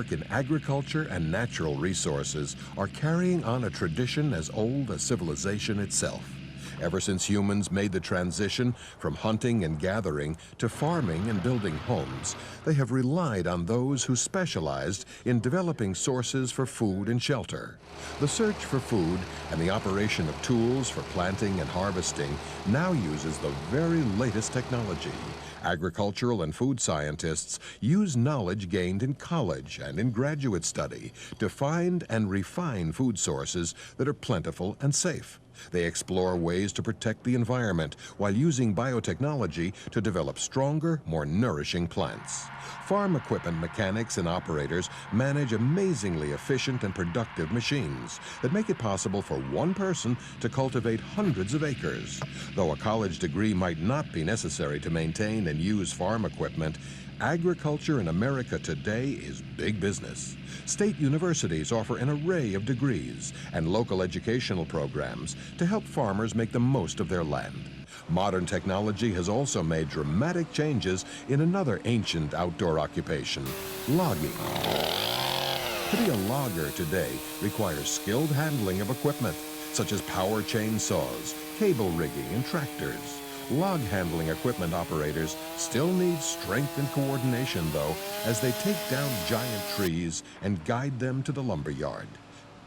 work in agriculture and natural resources are carrying on a tradition as old as civilization itself. Ever since humans made the transition from hunting and gathering to farming and building homes, they have relied on those who specialized in developing sources for food and shelter. The search for food and the operation of tools for planting and harvesting now uses the very latest technology. Agricultural and food scientists use knowledge gained in college and in graduate study to find and refine food sources that are plentiful and safe. They explore ways to protect the environment while using biotechnology to develop stronger, more nourishing plants. Farm equipment mechanics and operators manage amazingly efficient and productive machines that make it possible for one person to cultivate hundreds of acres. Though a college degree might not be necessary to maintain and use farm equipment, agriculture in America today is big business. State universities offer an array of degrees and local educational programs to help farmers make the most of their land. Modern technology has also made dramatic changes in another ancient outdoor occupation, logging. To be a logger today requires skilled handling of equipment, such as power chainsaws, cable rigging, and tractors. Log handling equipment operators still need strength and coordination, though, as they take down giant trees and guide them to the lumber yard.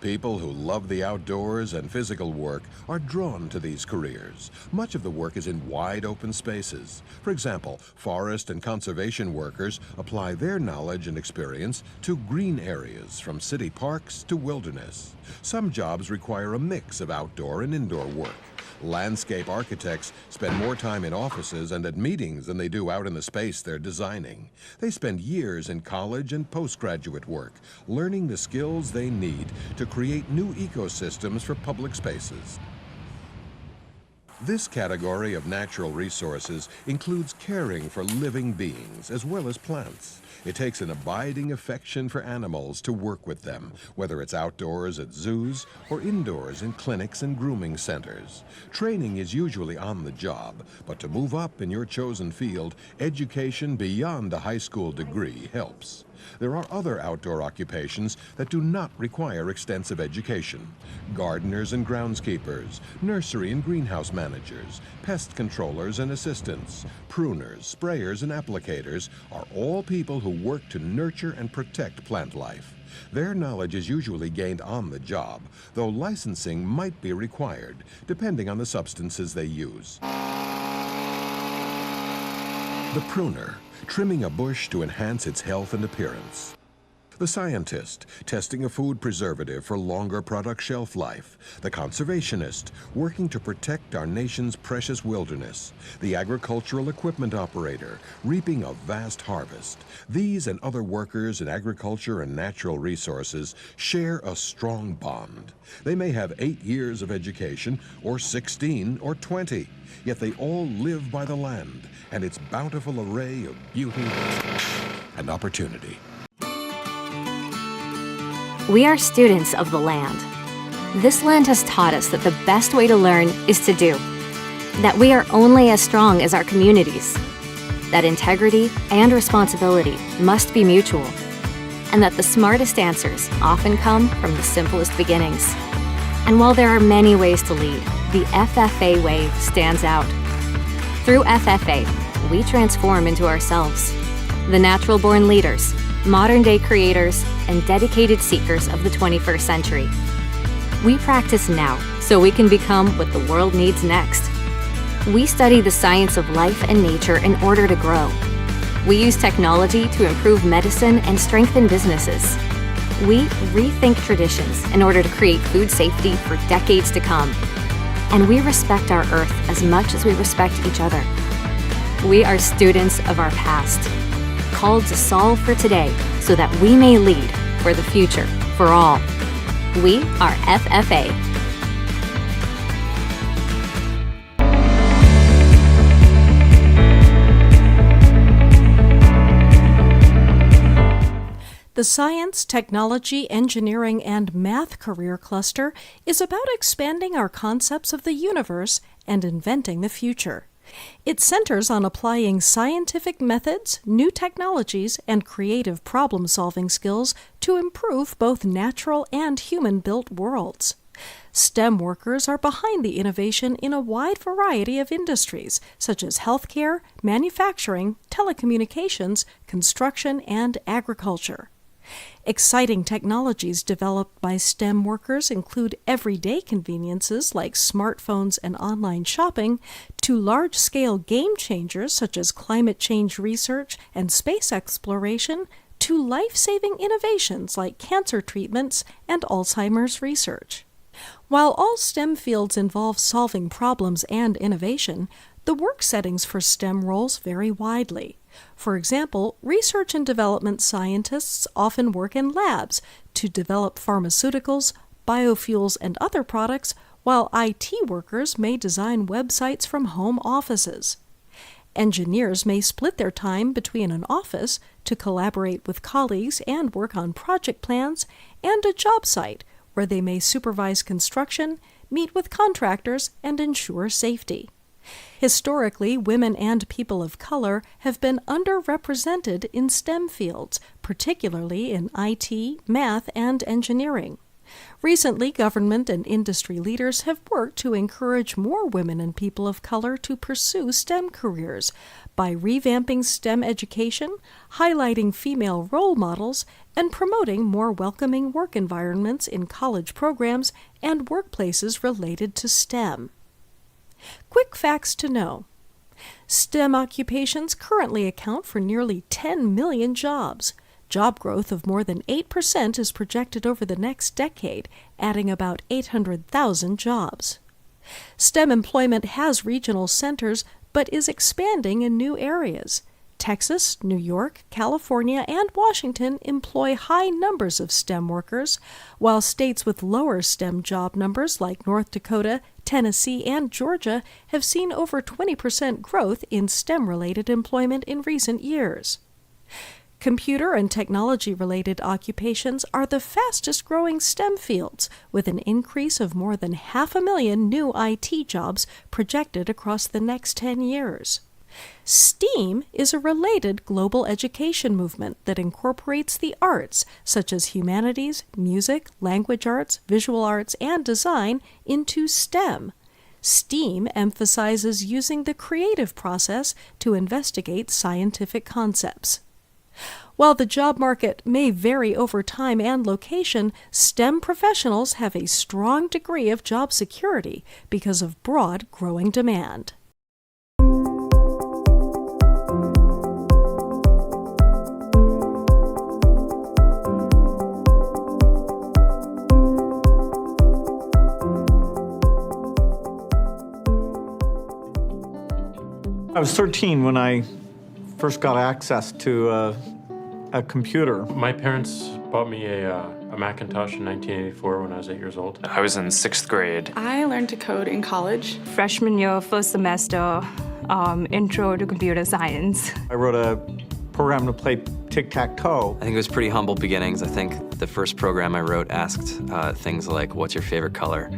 People who love the outdoors and physical work are drawn to these careers. Much of the work is in wide open spaces. For example, forest and conservation workers apply their knowledge and experience to green areas, from city parks to wilderness. Some jobs require a mix of outdoor and indoor work. Landscape architects spend more time in offices and at meetings than they do out in the space they're designing. They spend years in college and postgraduate work, learning the skills they need to create new ecosystems for public spaces. This category of natural resources includes caring for living beings as well as plants. It takes an abiding affection for animals to work with them, whether it's outdoors at zoos or indoors in clinics and grooming centers. Training is usually on the job, but to move up in your chosen field, education beyond a high school degree helps. There are other outdoor occupations that do not require extensive education. Gardeners and groundskeepers, nursery and greenhouse managers, pest controllers and assistants, pruners, sprayers and applicators are all people who work to nurture and protect plant life. Their knowledge is usually gained on the job, though licensing might be required, depending on the substances they use. The pruner, trimming a bush to enhance its health and appearance. The scientist, testing a food preservative for longer product shelf life. The conservationist, working to protect our nation's precious wilderness. The agricultural equipment operator, reaping a vast harvest. These and other workers in agriculture and natural resources share a strong bond. They may have 8 years of education, or 16 or 20, yet they all live by the land and its bountiful array of beauty and opportunity. We are students of the land. This land has taught us that the best way to learn is to do, that we are only as strong as our communities, that integrity and responsibility must be mutual, and that the smartest answers often come from the simplest beginnings. And while there are many ways to lead, the FFA way stands out. Through FFA, we transform into ourselves, the natural-born leaders, modern-day creators, and dedicated seekers of the 21st century. We practice now so we can become what the world needs next. We study the science of life and nature in order to grow. We use technology to improve medicine and strengthen businesses. We rethink traditions in order to create food safety for decades to come. And we respect our earth as much as we respect each other. We are students of our past, called to solve for today so that we may lead for the future for all. We are FFA. The Science, Technology, Engineering, and Math Career Cluster is about expanding our concepts of the universe and inventing the future. It centers on applying scientific methods, new technologies, and creative problem-solving skills to improve both natural and human-built worlds. STEM workers are behind the innovation in a wide variety of industries, such as healthcare, manufacturing, telecommunications, construction, and agriculture. Exciting technologies developed by STEM workers include everyday conveniences like smartphones and online shopping, to large-scale game changers such as climate change research and space exploration, to life-saving innovations like cancer treatments and Alzheimer's research. While all STEM fields involve solving problems and innovation, the work settings for STEM roles vary widely. For example, research and development scientists often work in labs to develop pharmaceuticals, biofuels, and other products, while IT workers may design websites from home offices. Engineers may split their time between an office to collaborate with colleagues and work on project plans, and a job site where they may supervise construction, meet with contractors, and ensure safety. Historically, women and people of color have been underrepresented in STEM fields, particularly in IT, math, and engineering. Recently, government and industry leaders have worked to encourage more women and people of color to pursue STEM careers by revamping STEM education, highlighting female role models, and promoting more welcoming work environments in college programs and workplaces related to STEM. Quick facts to know. STEM occupations currently account for nearly 10 million jobs. Job growth of more than 8% is projected over the next decade, adding about 800,000 jobs. STEM employment has regional centers, but is expanding in new areas. Texas, New York, California, and Washington employ high numbers of STEM workers, while states with lower STEM job numbers like North Dakota, Tennessee, and Georgia have seen over 20% growth in STEM-related employment in recent years. Computer and technology-related occupations are the fastest-growing STEM fields, with an increase of more than 500,000 new IT jobs projected across the next 10 years. STEAM is a related global education movement that incorporates the arts, such as humanities, music, language arts, visual arts, and design, into STEM. STEAM emphasizes using the creative process to investigate scientific concepts. While the job market may vary over time and location, STEM professionals have a strong degree of job security because of broad growing demand. I was 13 when I first got access to a computer. My parents bought me a Macintosh in 1984 when I was 8 years old. I was in 6th grade. I learned to code in college. Freshman year, first semester, intro to computer science. I wrote a program to play tic-tac-toe. I think it was pretty humble beginnings. I think the first program I wrote asked things like, what's your favorite color?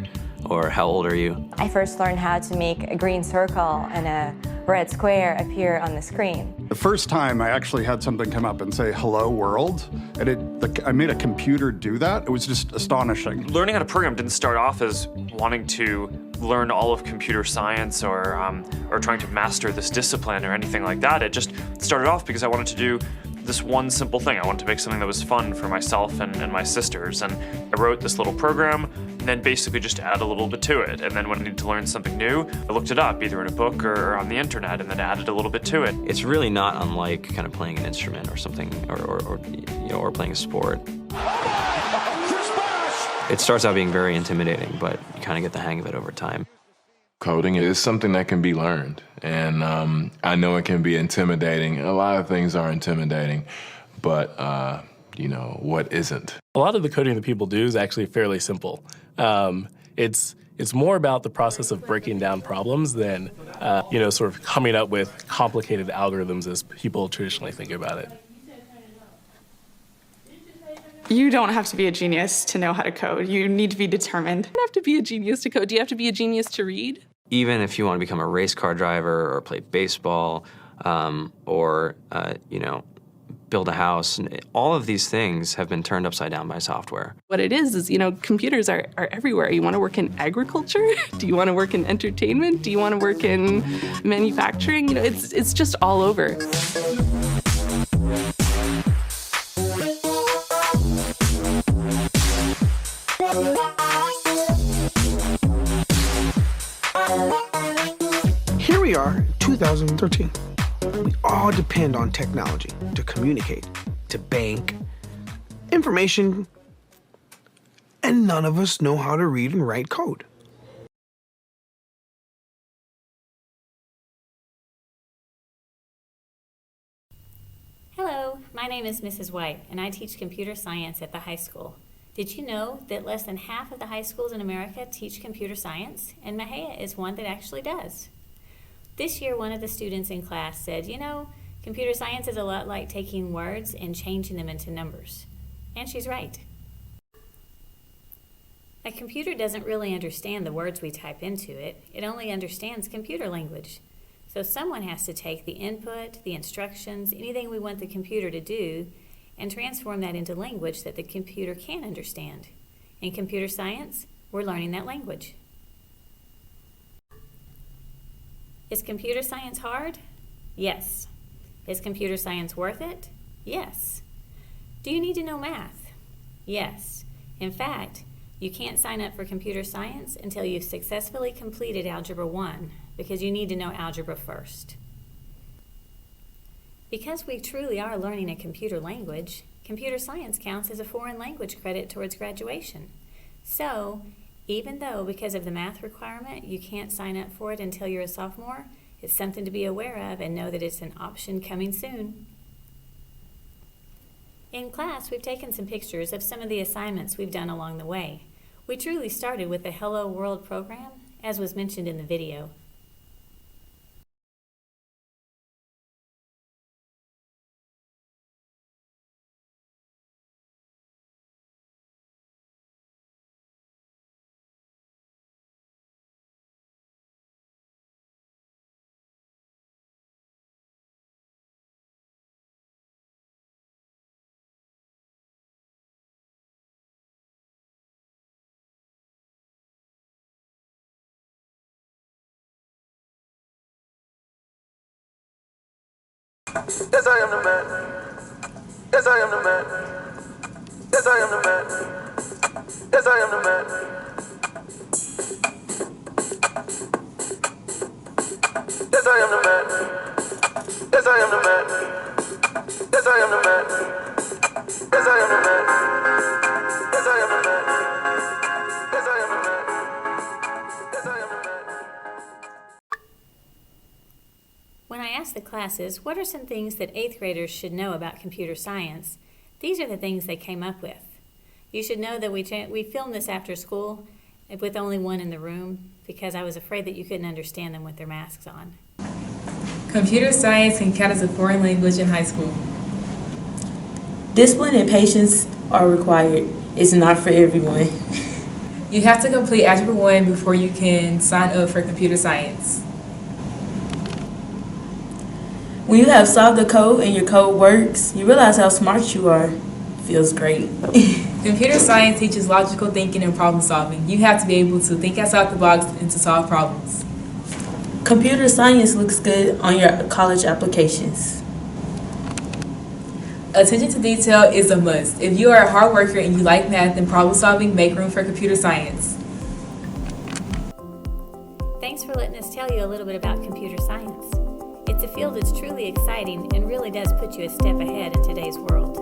Or how old are you? I first learned how to make a green circle and a red square appear on the screen. The first time I actually had something come up and say, hello world, and I made a computer do that. It was just astonishing. Learning how to program didn't start off as wanting to learn all of computer science or trying to master this discipline or anything like that. It just started off because I wanted to do this one simple thing. I wanted to make something that was fun for myself and my sisters. And I wrote this little program and then basically just add a little bit to it. And then when I needed to learn something new, I looked it up either in a book or on the internet and then added a little bit to it. It's really not unlike kind of playing an instrument or something or playing a sport. It starts out being very intimidating, but you kind of get the hang of it over time. Coding is something that can be learned, and I know it can be intimidating. A lot of things are intimidating, but what isn't? A lot of the coding that people do is actually fairly simple. It's more about the process of breaking down problems than sort of coming up with complicated algorithms as people traditionally think about it. You don't have to be a genius to know how to code. You need to be determined. You don't have to be a genius to code. Do you have to be a genius to read? even if you want to become a race car driver or play baseball or, build a house, all of these things have been turned upside down by software. What it is, computers are everywhere. You want to work in agriculture? Do you want to work in entertainment? Do you want to work in manufacturing? It's just all over. Here we are, 2013. We all depend on technology to communicate, to bank, information, and none of us know how to read and write code. Hello, my name is Mrs. White, and I teach computer science at the high school. Did you know that less than half of the high schools in America teach computer science, and Mexia is one that actually does? This year, one of the students in class said, computer science is a lot like taking words and changing them into numbers. And she's right. A computer doesn't really understand the words we type into it. It only understands computer language. So someone has to take the input, the instructions, anything we want the computer to do, and transform that into language that the computer can understand. In computer science, we're learning that language. Is computer science hard? Yes. Is computer science worth it? Yes. Do you need to know math? Yes. In fact, you can't sign up for computer science until you've successfully completed Algebra 1, because you need to know algebra first. Because we truly are learning a computer language, computer science counts as a foreign language credit towards graduation. So, even though because of the math requirement you can't sign up for it until you're a sophomore, it's something to be aware of and know that it's an option coming soon. In class, we've taken some pictures of some of the assignments we've done along the way. We truly started with the Hello World program, as was mentioned in the video. Yes, I am the man. Yes, I am the man. Yes, I am the man. Yes, I am the man. Yes, I am the man. Yes, I am the man. Yes, I am the man. Yes, I am the man. Yes, I am the man. Yes, I am the man. Yes, I am the man. When I asked the classes, what are some things that 8th graders should know about computer science, these are the things they came up with. You should know that we filmed this after school with only one in the room because I was afraid that you couldn't understand them with their masks on. Computer science can count as a foreign language in high school. Discipline and patience are required. It's not for everyone. You have to complete Algebra 1 before you can sign up for computer science. When you have solved the code and your code works, you realize how smart you are. Feels great. Computer science teaches logical thinking and problem solving. You have to be able to think outside the box and to solve problems. Computer science looks good on your college applications. Attention to detail is a must. If you are a hard worker and you like math and problem solving, make room for computer science. Thanks for letting us tell you a little bit about computer science. It's a field that's truly exciting and really does put you a step ahead in today's world.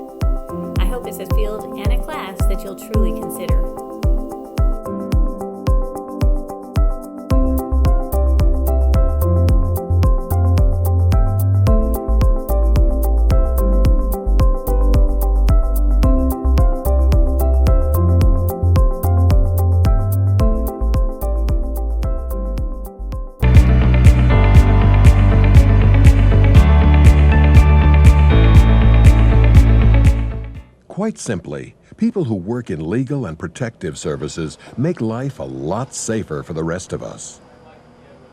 I hope it's a field and a class that you'll truly consider. Quite simply, people who work in legal and protective services make life a lot safer for the rest of us.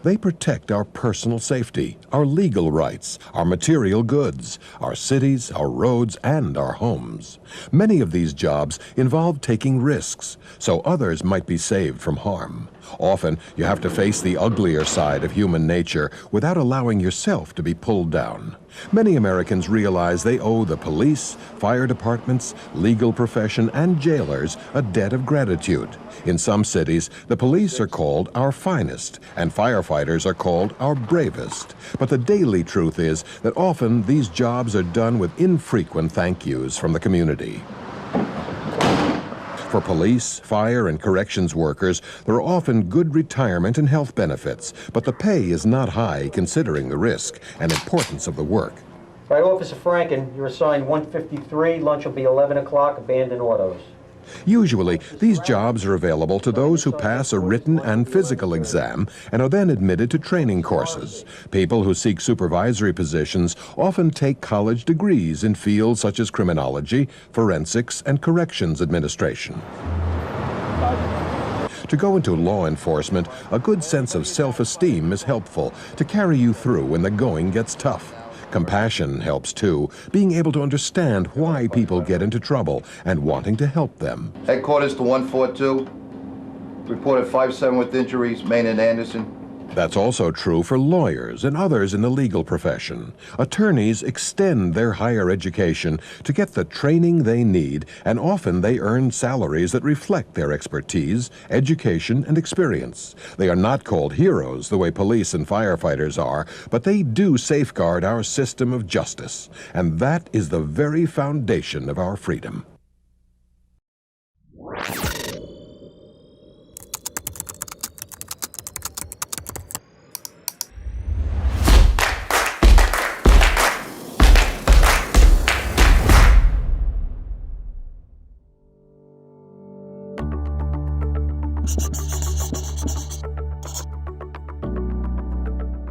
They protect our personal safety, our legal rights, our material goods, our cities, our roads, and our homes. Many of these jobs involve taking risks, so others might be saved from harm. Often, you have to face the uglier side of human nature without allowing yourself to be pulled down. Many Americans realize they owe the police, fire departments, legal profession, and jailers a debt of gratitude. In some cities, the police are called our finest, and firefighters are called our bravest. But the daily truth is that often these jobs are done with infrequent thank yous from the community. For police, fire, and corrections workers, there are often good retirement and health benefits, but the pay is not high considering the risk and importance of the work. Right, Officer Franken, you're assigned 153. Lunch will be 11 o'clock, abandoned autos. Usually, these jobs are available to those who pass a written and physical exam and are then admitted to training courses. People who seek supervisory positions often take college degrees in fields such as criminology, forensics, and corrections administration. To go into law enforcement, a good sense of self-esteem is helpful to carry you through when the going gets tough. Compassion helps too, being able to understand why people get into trouble and wanting to help them. Headquarters to 142. Reported 5-7 with injuries, Main and Anderson. That's also true for lawyers and others in the legal profession. Attorneys extend their higher education to get the training they need, and often they earn salaries that reflect their expertise, education, and experience. They are not called heroes the way police and firefighters are, but they do safeguard our system of justice, and that is the very foundation of our freedom.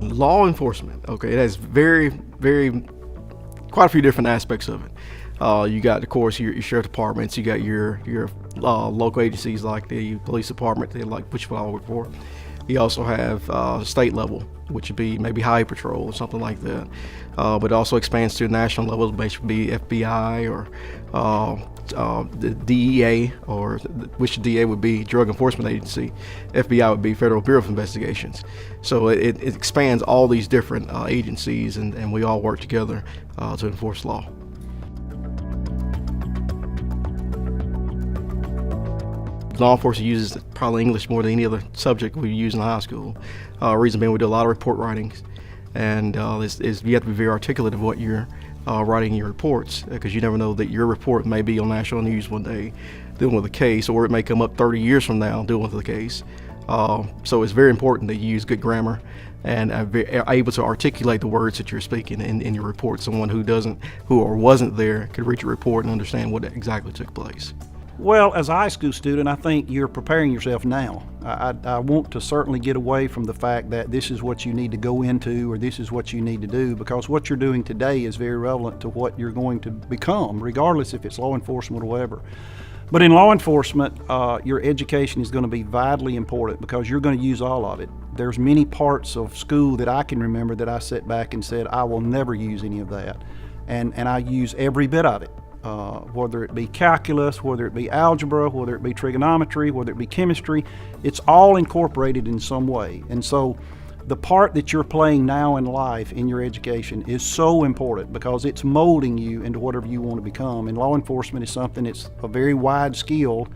Law enforcement, okay, it has quite a few different aspects of it. You got, of course, your sheriff departments, you got your local agencies like the police department, they like which I work for. You also have state level, which would be maybe highway patrol or something like that. But it also expands to national levels, basically FBI or the DEA, or which the DEA would be Drug Enforcement Agency. FBI would be Federal Bureau of Investigations. So it expands all these different agencies, and we all work together to enforce law. Law enforcement uses probably English more than any other subject we use in high school. Reason being, we do a lot of report writings, and you have to be very articulate of what you're writing in your reports, because you never know that your report may be on national news one day dealing with a case, or it may come up 30 years from now dealing with a case. So it's very important that you use good grammar and are able to articulate the words that you're speaking in your report. Someone who wasn't there could read your report and understand what exactly took place. Well, as a high school student, I think you're preparing yourself now. I want to certainly get away from the fact that this is what you need to go into or this is what you need to do, because what you're doing today is very relevant to what you're going to become, regardless if it's law enforcement or whatever. But in law enforcement, your education is going to be vitally important because you're going to use all of it. There's many parts of school that I can remember that I sat back and said, I will never use any of that. And I use every bit of it. Whether it be calculus, whether it be algebra, whether it be trigonometry, whether it be chemistry, it's all incorporated in some way. And so the part that you're playing now in life in your education is so important because it's molding you into whatever you want to become. And law enforcement is something that's a very wide skill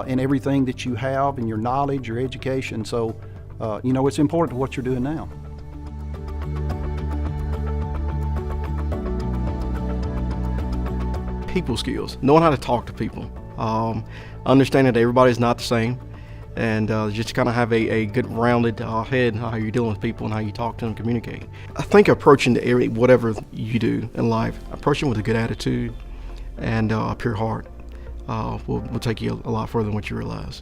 in everything that you have, in your knowledge, your education. So, it's important to what you're doing now. People skills, knowing how to talk to people, understanding that everybody's not the same, and just kind of have a good rounded head on how you're dealing with people and how you talk to them, communicate. I think approaching whatever you do in life, approaching with a good attitude and a pure heart will take you a lot further than what you realize.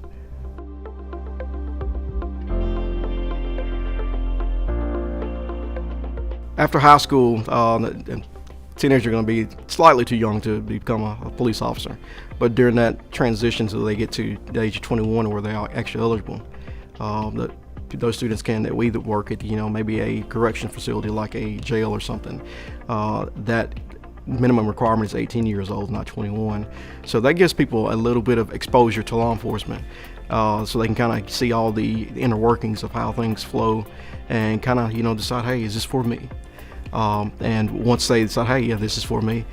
After high school, teenagers are going to be slightly too young to become a police officer, but during that transition, so they get to the age of 21 where they are actually eligible, those students can that we work at, maybe a correction facility like a jail or something. That minimum requirement is 18 years old, not 21. So that gives people a little bit of exposure to law enforcement, so they can kind of see all the inner workings of how things flow and kind of, decide, hey, is this for me? And once they decide, hey, yeah, this is for me,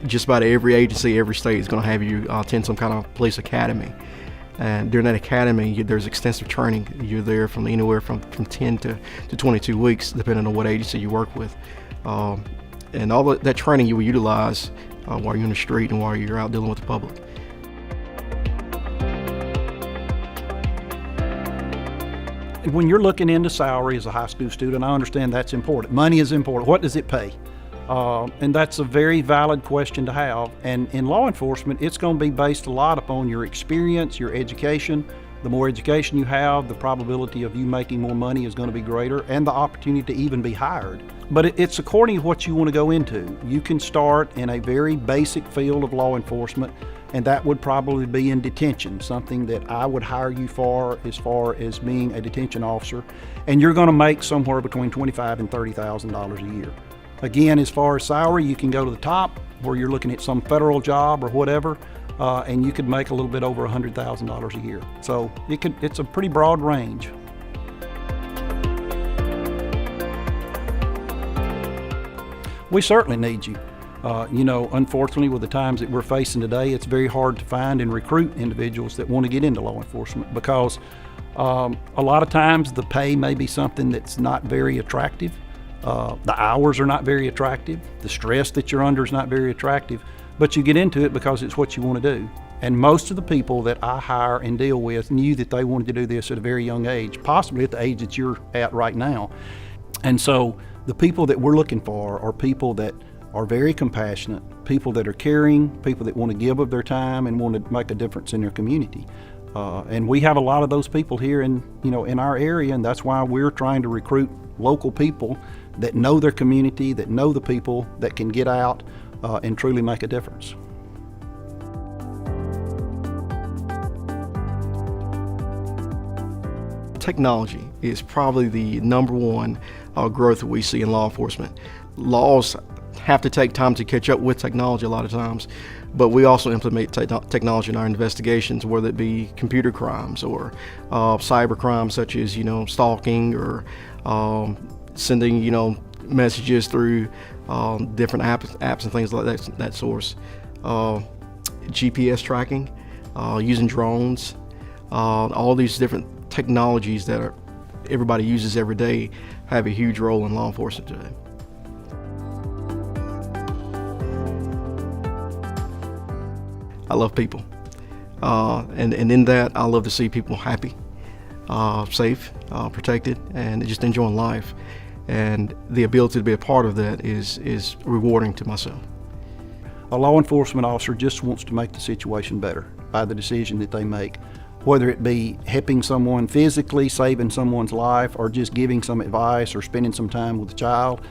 just about every agency, every state is going to have you attend some kind of police academy. And during that academy, there's extensive training. You're there from anywhere from 10 to 22 weeks, depending on what agency you work with. And all that training you will utilize while you're in the street and while you're out dealing with the public. When you're looking into salary as a high school student, I understand that's important. Money is important. What does it pay? And that's a very valid question to have. And in law enforcement, it's going to be based a lot upon your experience, your education. The more education you have, the probability of you making more money is going to be greater, and the opportunity to even be hired. But it's according to what you want to go into. You can start in a very basic field of law enforcement, and that would probably be in detention, something that I would hire you for as far as being a detention officer. And you're going to make somewhere between $25,000 and $30,000 a year. Again, as far as salary, you can go to the top where you're looking at some federal job or whatever, and you could make a little bit over $100,000 a year. So it's a pretty broad range. We certainly need you. Unfortunately, with the times that we're facing today, it's very hard to find and recruit individuals that want to get into law enforcement because a lot of times the pay may be something that's not very attractive. The hours are not very attractive. The stress that you're under is not very attractive, but you get into it because it's what you want to do. And most of the people that I hire and deal with knew that they wanted to do this at a very young age, possibly at the age that you're at right now. And so the people that we're looking for are people that are very compassionate, people that are caring, people that want to give of their time and want to make a difference in their community. And we have a lot of those people here in our area, and that's why we're trying to recruit local people that know their community, that know the people, that can get out and truly make a difference. Technology is probably the number one growth that we see in law enforcement. Laws have to take time to catch up with technology a lot of times, but we also implement technology in our investigations, whether it be computer crimes or cyber crimes such as stalking or sending messages through different apps and things like that source. GPS tracking, using drones, all these different technologies that everybody uses every day have a huge role in law enforcement today. I love people, and in that I love to see people happy, safe, protected, and just enjoying life. And the ability to be a part of that is rewarding to myself. A law enforcement officer just wants to make the situation better by the decision that they make, whether it be helping someone physically, saving someone's life, or just giving some advice or spending some time with a child.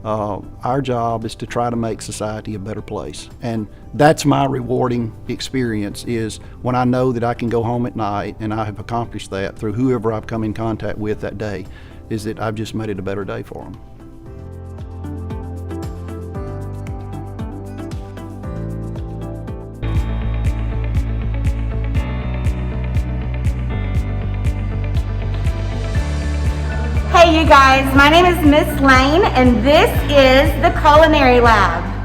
Our job is to try to make society a better place. And that's my rewarding experience, is when I know that I can go home at night and I have accomplished that through whoever I've come in contact with that day, is that I've just made it a better day for them. Hey you guys, my name is Miss Lane and this is the Culinary Lab.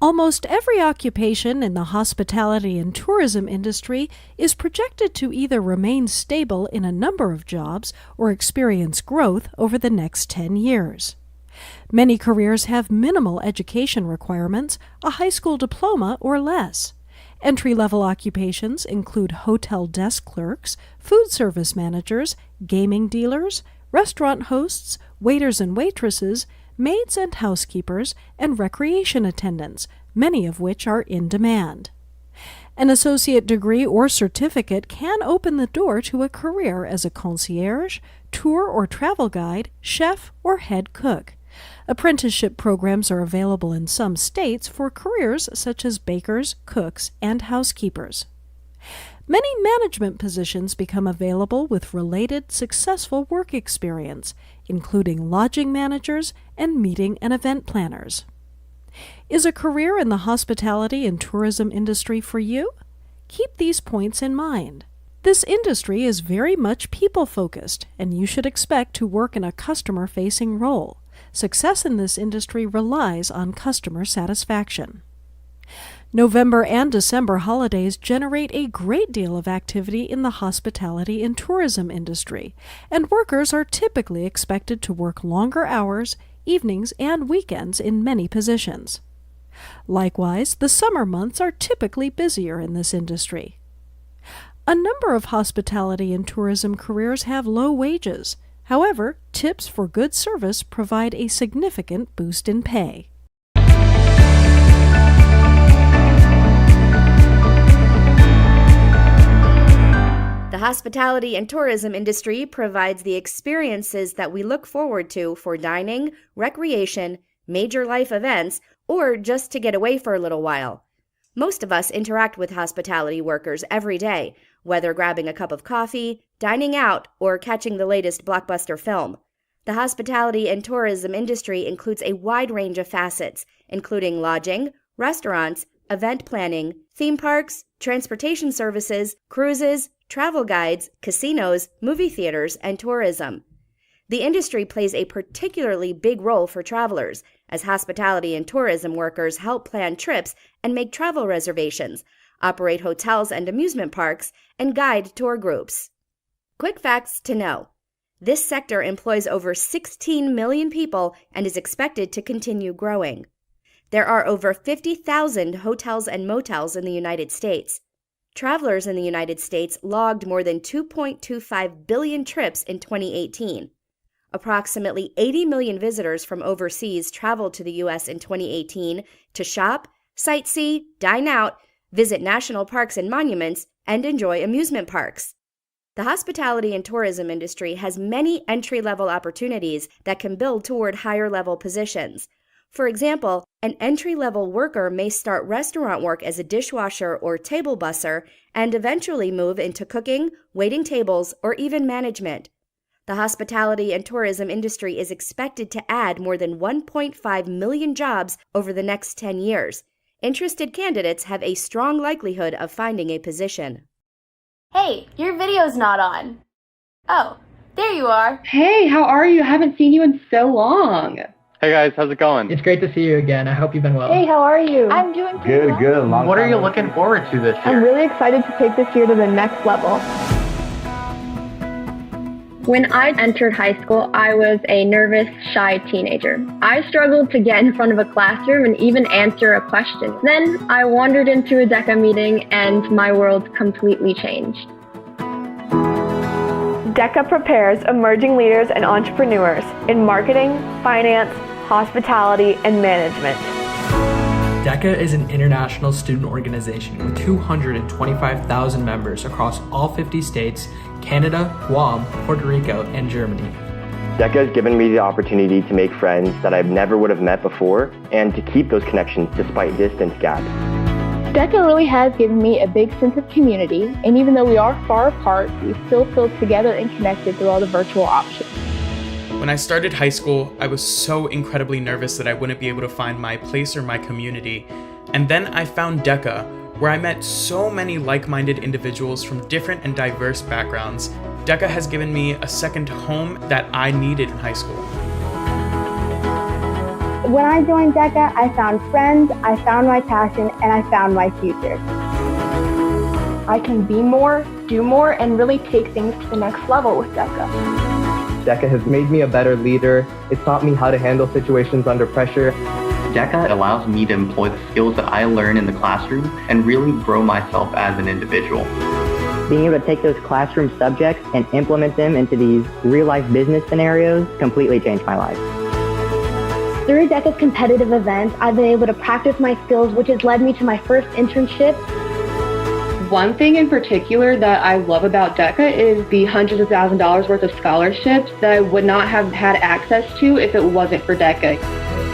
Almost every occupation in the hospitality and tourism industry is projected to either remain stable in a number of jobs or experience growth over the next 10 years. Many careers have minimal education requirements, a high school diploma or less. Entry-level occupations include hotel desk clerks, food service managers, gaming dealers, restaurant hosts, waiters and waitresses, maids and housekeepers, and recreation attendants, many of which are in demand. An associate degree or certificate can open the door to a career as a concierge, tour or travel guide, chef, or head cook. Apprenticeship programs are available in some states for careers such as bakers, cooks, and housekeepers. Many management positions become available with related successful work experience, including lodging managers and meeting and event planners. Is a career in the hospitality and tourism industry for you? Keep these points in mind. This industry is very much people-focused, and you should expect to work in a customer-facing role. Success in this industry relies on customer satisfaction. November and December holidays generate a great deal of activity in the hospitality and tourism industry, and workers are typically expected to work longer hours, evenings, and weekends in many positions. Likewise, the summer months are typically busier in this industry. A number of hospitality and tourism careers have low wages. However, tips for good service provide a significant boost in pay. The hospitality and tourism industry provides the experiences that we look forward to for dining, recreation, major life events, or just to get away for a little while. Most of us interact with hospitality workers every day, whether grabbing a cup of coffee, dining out, or catching the latest blockbuster film. The hospitality and tourism industry includes a wide range of facets, including lodging, restaurants, event planning, theme parks, transportation services, cruises, travel guides, casinos, movie theaters, and tourism. The industry plays a particularly big role for travelers, as hospitality and tourism workers help plan trips and make travel reservations, operate hotels and amusement parks, and guide tour groups. Quick facts to know. This sector employs over 16 million people and is expected to continue growing. There are over 50,000 hotels and motels in the United States. Travelers in the United States logged more than 2.25 billion trips in 2018. Approximately 80 million visitors from overseas traveled to the U.S. in 2018 to shop, sightsee, dine out, visit national parks and monuments, and enjoy amusement parks. The hospitality and tourism industry has many entry-level opportunities that can build toward higher-level positions. For example, an entry-level worker may start restaurant work as a dishwasher or table busser and eventually move into cooking, waiting tables, or even management. The hospitality and tourism industry is expected to add more than 1.5 million jobs over the next 10 years. Interested candidates have a strong likelihood of finding a position. Hey, your video's not on. Oh, there you are. Hey, how are you? I haven't seen you in so long. Hey guys, how's it going? It's great to see you again. I hope you've been well. Hey, how are you? I'm doing pretty well. Good. What are you looking forward to this year? I'm really excited to take this year to the next level. When I entered high school, I was a nervous, shy teenager. I struggled to get in front of a classroom and even answer a question. Then I wandered into a DECA meeting and my world completely changed. DECA prepares emerging leaders and entrepreneurs in marketing, finance, hospitality, and management. DECA is an international student organization with 225,000 members across all 50 states, Canada, Guam, Puerto Rico, and Germany. DECA has given me the opportunity to make friends that I never would have met before and to keep those connections despite distance gaps. DECA really has given me a big sense of community, and even though we are far apart, we still feel together and connected through all the virtual options. When I started high school, I was so incredibly nervous that I wouldn't be able to find my place or my community. And then I found DECA, where I met so many like-minded individuals from different and diverse backgrounds. DECA has given me a second home that I needed in high school. When I joined DECA, I found friends, I found my passion, and I found my future. I can be more, do more, and really take things to the next level with DECA. DECA has made me a better leader. It's taught me how to handle situations under pressure. DECA allows me to employ the skills that I learn in the classroom and really grow myself as an individual. Being able to take those classroom subjects and implement them into these real-life business scenarios completely changed my life. Through DECA's competitive events, I've been able to practice my skills, which has led me to my first internship. One thing in particular that I love about DECA is the hundreds of thousands of dollars worth of scholarships that I would not have had access to if it wasn't for DECA.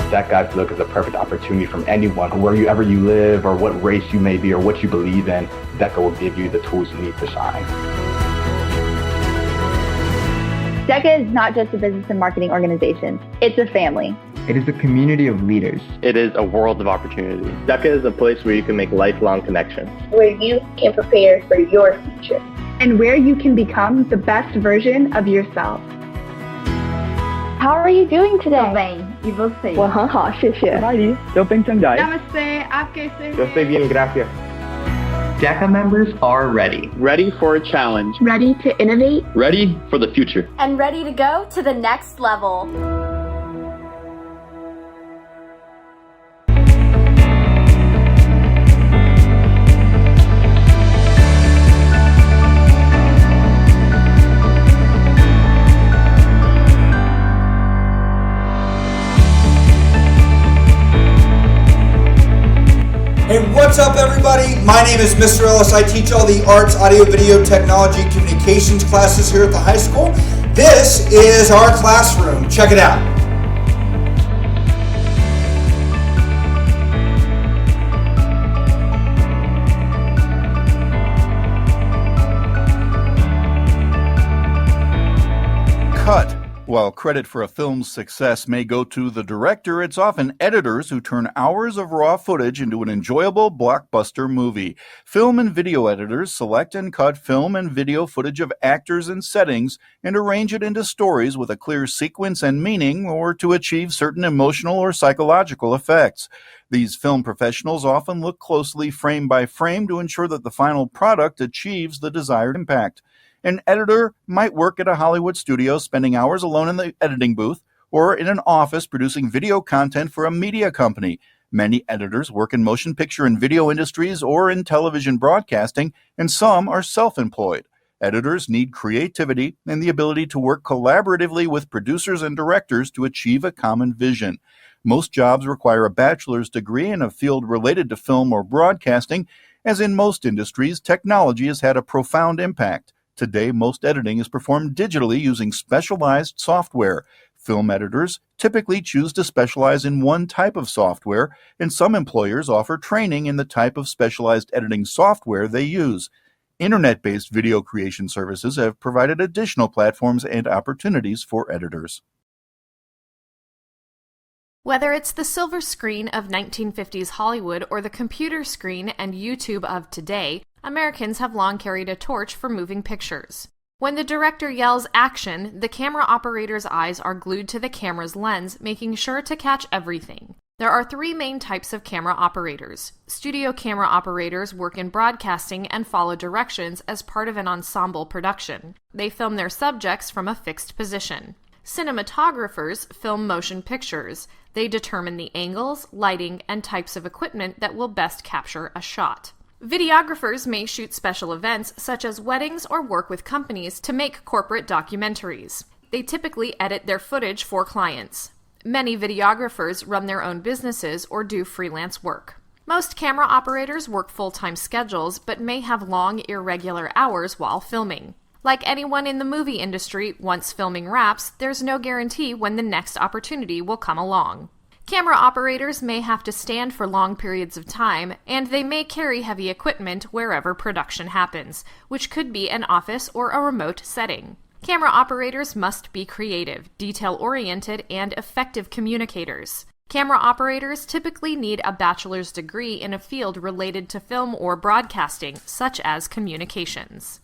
DECA, I feel like, is a perfect opportunity from anyone, wherever you live or what race you may be or what you believe in. DECA will give you the tools you need to shine. DECA is not just a business and marketing organization. It's a family. It is a community of leaders. It is a world of opportunity. DECA is a place where you can make lifelong connections. Where you can prepare for your future. And where you can become the best version of yourself. How are you doing today? Bem, e você? 我很好，谢谢。Eu penso em Namaste, आपके से Eu sei bien, gracias. DECA members are ready. Ready for a challenge. Ready to innovate? Ready for the future. And ready to go to the next level. Hey, what's up everybody? My name is Mr. Ellis. I teach all the arts, audio, video, technology, communications classes here at the high school. This is our classroom. Check it out. Cut. While credit for a film's success may go to the director, it's often editors who turn hours of raw footage into an enjoyable blockbuster movie. Film and video editors select and cut film and video footage of actors and settings and arrange it into stories with a clear sequence and meaning, or to achieve certain emotional or psychological effects. These film professionals often look closely frame by frame to ensure that the final product achieves the desired impact. An editor might work at a Hollywood studio spending hours alone in the editing booth or in an office producing video content for a media company. Many editors work in motion picture and video industries or in television broadcasting, and some are self-employed. Editors need creativity and the ability to work collaboratively with producers and directors to achieve a common vision. Most jobs require a bachelor's degree in a field related to film or broadcasting. As in most industries, technology has had a profound impact. Today, most editing is performed digitally using specialized software. Film editors typically choose to specialize in one type of software, and some employers offer training in the type of specialized editing software they use. Internet-based video creation services have provided additional platforms and opportunities for editors. Whether it's the silver screen of 1950s Hollywood or the computer screen and YouTube of today, Americans have long carried a torch for moving pictures. When the director yells action, the camera operator's eyes are glued to the camera's lens, making sure to catch everything. There are three main types of camera operators. Studio camera operators work in broadcasting and follow directions as part of an ensemble production. They film their subjects from a fixed position. Cinematographers film motion pictures. They determine the angles, lighting, and types of equipment that will best capture a shot. Videographers may shoot special events such as weddings or work with companies to make corporate documentaries. They typically edit their footage for clients. Many videographers run their own businesses or do freelance work. Most camera operators work full-time schedules but may have long, irregular hours while filming. Like anyone in the movie industry, once filming wraps, there's no guarantee when the next opportunity will come along. Camera operators may have to stand for long periods of time, and they may carry heavy equipment wherever production happens, which could be an office or a remote setting. Camera operators must be creative, detail-oriented, and effective communicators. Camera operators typically need a bachelor's degree in a field related to film or broadcasting, such as communications.